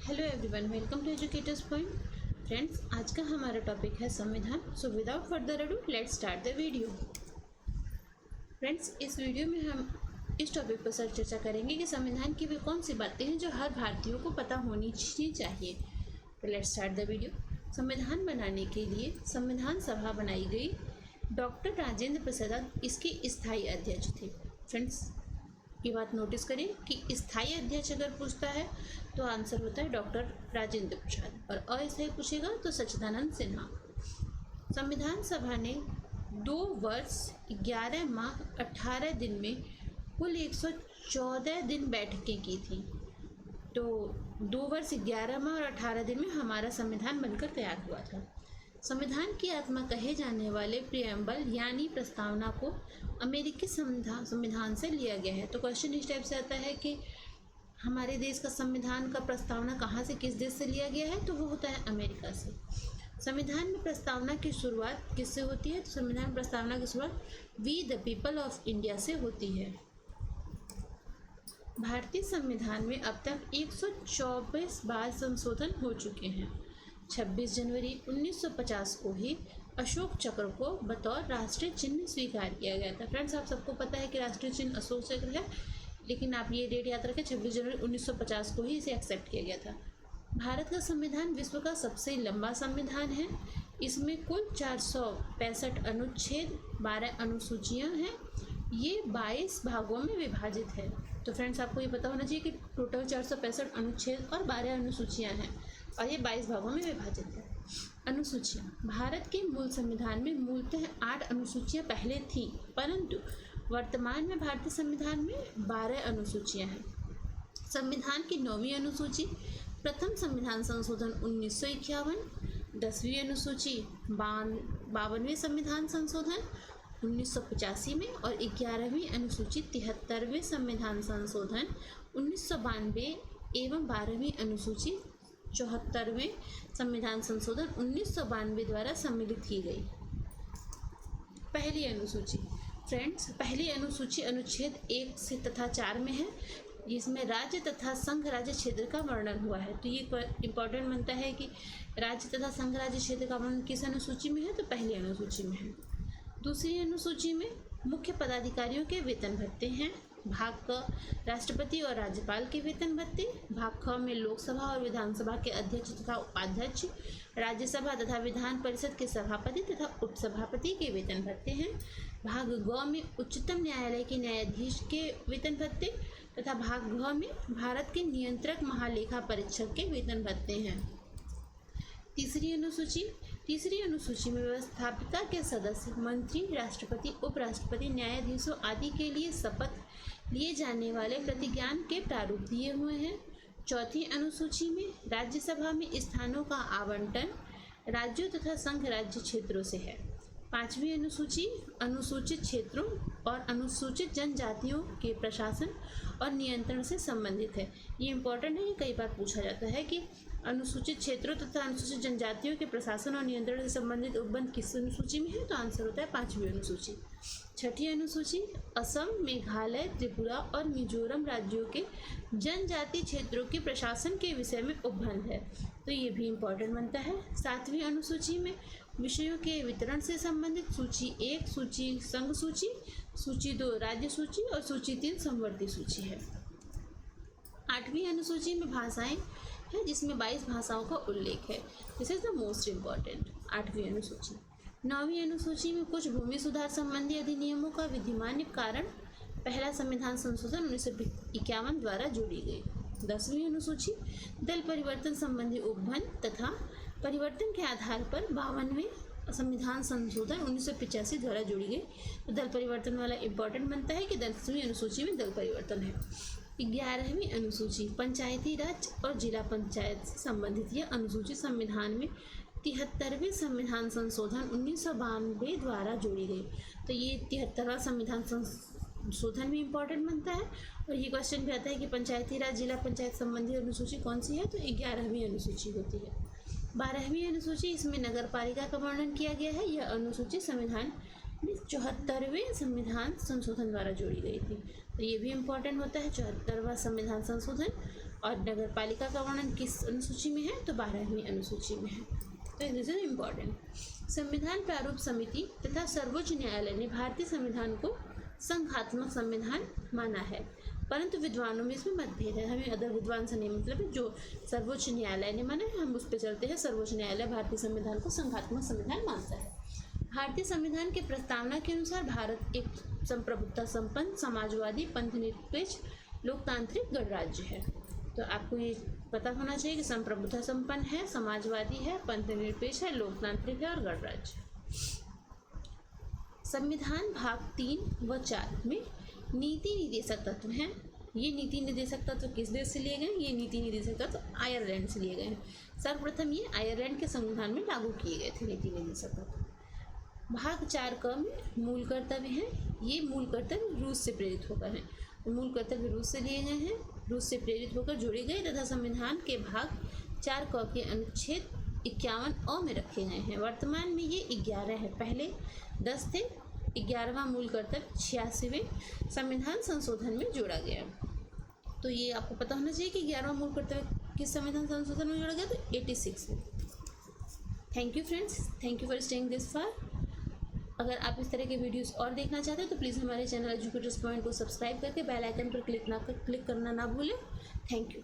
Hello everyone, welcome to educators point. Friends, आज का हमारा टॉपिक है संविधान। So without further ado let's start the video. Friends, इस वीडियो में हम इस टॉपिक पर चर्चा करेंगे कि संविधान की वे कौन सी बातें हैं जो हर भारतीय को पता होनी चाहिए। तो लेट्स स्टार्ट द वीडियो। संविधान बनाने के लिए संविधान सभा बनाई गई। डॉक्टर राजेंद्र प्रसाद इसके स्थायी अध्यक्ष थे। फ्रेंड्स, ये बात नोटिस करें कि स्थायी अध्यक्ष अगर पूछता है तो आंसर होता है डॉक्टर राजेंद्र प्रसाद, और अस्थायी पूछेगा तो सच्चिदानंद सिन्हा। संविधान सभा ने 2 वर्ष 11 माह 18 दिन में कुल 114 दिन बैठकें की थी। तो 2 वर्ष 11 माह और 18 दिन में हमारा संविधान बनकर तैयार हुआ था। संविधान की आत्मा कहे जाने वाले प्रियम्बल यानी प्रस्तावना को अमेरिकी संविधान से लिया गया है। तो क्वेश्चन इस टाइप से आता है कि हमारे देश का संविधान का प्रस्तावना कहाँ से, किस देश से लिया गया है, तो वो होता है अमेरिका से। संविधान में प्रस्तावना की शुरुआत किससे होती है? तो संविधान प्रस्तावना की शुरुआत we the people of India से होती है। भारतीय संविधान में अब तक 124 बार संशोधन हो चुके हैं। 26 जनवरी 1950 को ही अशोक चक्र को बतौर राष्ट्रीय चिन्ह स्वीकार किया गया था। फ्रेंड्स, आप सबको पता है कि राष्ट्रीय चिन्ह अशोक चक्र है, लेकिन आप ये डेट याद रखें, 26 जनवरी 1950 को ही इसे एक्सेप्ट किया गया था। भारत का संविधान विश्व का सबसे लंबा संविधान है। इसमें कुल 465 अनुच्छेद, 12 अनुसूचियाँ हैं। ये 22 भागों में विभाजित है। तो फ्रेंड्स, आपको ये पता होना चाहिए कि टोटल 465 अनुच्छेद और 12 अनुसूचियाँ हैं, और ये 22 भागों में विभाजित है। अनुसूचियाँ, भारत के मूल संविधान में मूलतः 8 अनुसूचियाँ पहले थीं, परंतु वर्तमान में भारतीय संविधान में 12 अनुसूचियाँ हैं। संविधान की 9वीं अनुसूची प्रथम संविधान संशोधन 1951, 10वीं अनुसूची 52वें संविधान संशोधन 1985 में, और 11वीं अनुसूची 73वें संविधान संशोधन 1992 एवं 12वीं अनुसूची 74वें संविधान संशोधन 1992 द्वारा सम्मिलित की गई। पहली अनुसूची, फ्रेंड्स, पहली अनुसूची अनुच्छेद 1 से तथा 4 में है, जिसमें राज्य तथा संघ राज्य क्षेत्र का वर्णन हुआ है। तो ये इम्पोर्टेंट बनता है कि राज्य तथा संघ राज्य क्षेत्र का वर्णन किस अनुसूची में है? तो पहली अनुसूची में है। दूसरी अनुसूची में मुख्य पदाधिकारियों के वेतन भत्ते हैं। भाग क, राष्ट्रपति और राज्यपाल के वेतन भत्ते। भाग ख में लोकसभा और विधानसभा के अध्यक्ष तथा उपाध्यक्ष, राज्यसभा तथा विधान परिषद के सभापति तथा उपसभापति के वेतन भत्ते हैं। भाग ग में उच्चतम न्यायालय के न्यायाधीश के वेतन भत्ते तथा भाग घ में भारत के नियंत्रक महालेखा परीक्षक के वेतन भत्ते हैं। तीसरी अनुसूची में व्यवस्थापिका के सदस्य, मंत्री, राष्ट्रपति, उपराष्ट्रपति, न्यायाधीशों आदि के लिए शपथ लिए जाने वाले प्रतिज्ञान के प्रारूप दिए हुए हैं। चौथी अनुसूची में राज्यसभा में स्थानों का आवंटन राज्यों तथा संघ राज्य क्षेत्रों से है। पांचवी अनुसूची अनुसूचित क्षेत्रों और अनुसूचित जनजातियों के प्रशासन और नियंत्रण से संबंधित है। ये इम्पोर्टेंट है, ये कई बार पूछा जाता है कि अनुसूचित क्षेत्रों तथा अनुसूचित जनजातियों के प्रशासन और नियंत्रण से संबंधित उपबंध किस अनुसूची में है? तो आंसर होता है 5वीं अनुसूची। छठी अनुसूची असम, मेघालय, त्रिपुरा और मिजोरम राज्यों के जनजाति क्षेत्रों के प्रशासन के विषय में उपबंध है। तो ये भी इम्पोर्टेंट बनता है। 7वीं अनुसूची में विषयों के वितरण से संबंधित सूची 1 सूची संघ सूची, सूची 2 राज्य सूची और सूची 3 समवर्ती सूची है। 8वीं अनुसूची में भाषाएं है, जिसमें 22 भाषाओं का उल्लेख है। This is the most important 8वीं अनुसूची। 9वीं अनुसूची में कुछ भूमि सुधार संबंधी अधिनियमों का विधिमान्य कारण पहला संविधान संशोधन 1951 द्वारा जोड़ी गई। 10वीं अनुसूची दल परिवर्तन संबंधी उपबंध तथा परिवर्तन के आधार पर 52वें संविधान संशोधन 1985 द्वारा जोड़ी गई। तो दल परिवर्तन वाला इम्पोर्टेंट बनता है कि 10वीं अनुसूची में दल परिवर्तन है। 11वीं अनुसूची पंचायती राज और जिला पंचायत से संबंधित यह अनुसूची संविधान में 73वें संविधान संशोधन 1992 द्वारा जोड़ी गई। तो ये 73वां संविधान संशोधन भी इम्पोर्टेंट बनता है, और ये क्वेश्चन भी आता है कि पंचायती राज जिला पंचायत संबंधी अनुसूची कौन सी है? तो 11वीं अनुसूची होती है। 12वीं अनुसूची, इसमें नगर पालिका का वर्णन किया गया है। यह अनुसूची संविधान 74वें संविधान संशोधन द्वारा जोड़ी गई थी। तो ये भी इम्पोर्टेंट होता है 74वां संविधान संशोधन। और नगर पालिका का वर्णन किस अनुसूची में है? तो 12वीं अनुसूची में है। तो दिस इज इम्पॉर्टेंट। संविधान प्रारूप समिति तथा सर्वोच्च न्यायालय ने भारतीय संविधान को संघात्मक संविधान माना है, परंतु विद्वानों में इसमें मतभेद है। हमें अदर विद्वान से नहीं मतलब है, जो सर्वोच्च न्यायालय ने माना है हम उस पर चलते हैं। सर्वोच्च न्यायालय भारतीय संविधान को संघात्मक संविधान मानता है। भारतीय संविधान के प्रस्तावना के अनुसार भारत एक संप्रभुता संपन्न समाजवादी पंथनिरपेक्ष लोकतांत्रिक गणराज्य है। तो आपको ये पता होना चाहिए कि संप्रभुता संपन्न है, समाजवादी है, पंथनिरपेक्ष है, लोकतांत्रिक है और गणराज्य। संविधान भाग 3 व 4 में नीति निर्देशक तत्व हैं। ये नीति निर्देशक तत्व किस देश से लिए गए? ये नीति निर्देशक तत्व आयरलैंड से लिए गए हैं। सर्वप्रथम ये आयरलैंड के संविधान में लागू किए गए थे नीति निर्देशक तत्व। भाग 4 का में मूल कर्तव्य हैं। ये मूल कर्तव्य रूस से प्रेरित होकर हैं। मूल कर्तव्य रूस से लिए गए हैं, रूस से प्रेरित होकर जोड़े गए तथा संविधान के भाग 4 क के अनुच्छेद 51 अ में रखे गए हैं। वर्तमान में ये 11 है, पहले 10 थे। 11वां मूल कर्तव्य 86वें संविधान संशोधन में जोड़ा गया। तो ये आपको पता होना चाहिए कि 11वां मूल कर्तव्य किस संविधान संशोधन में जोड़ा गया? तो 86 में। Thank you friends, thank you for staying this far. अगर आप इस तरह के वीडियोस और देखना चाहते हैं तो प्लीज़ हमारे चैनल एजुकेटर्स पॉइंट को सब्सक्राइब करके बेल आइकन पर क्लिक करना ना भूलें। Thank you.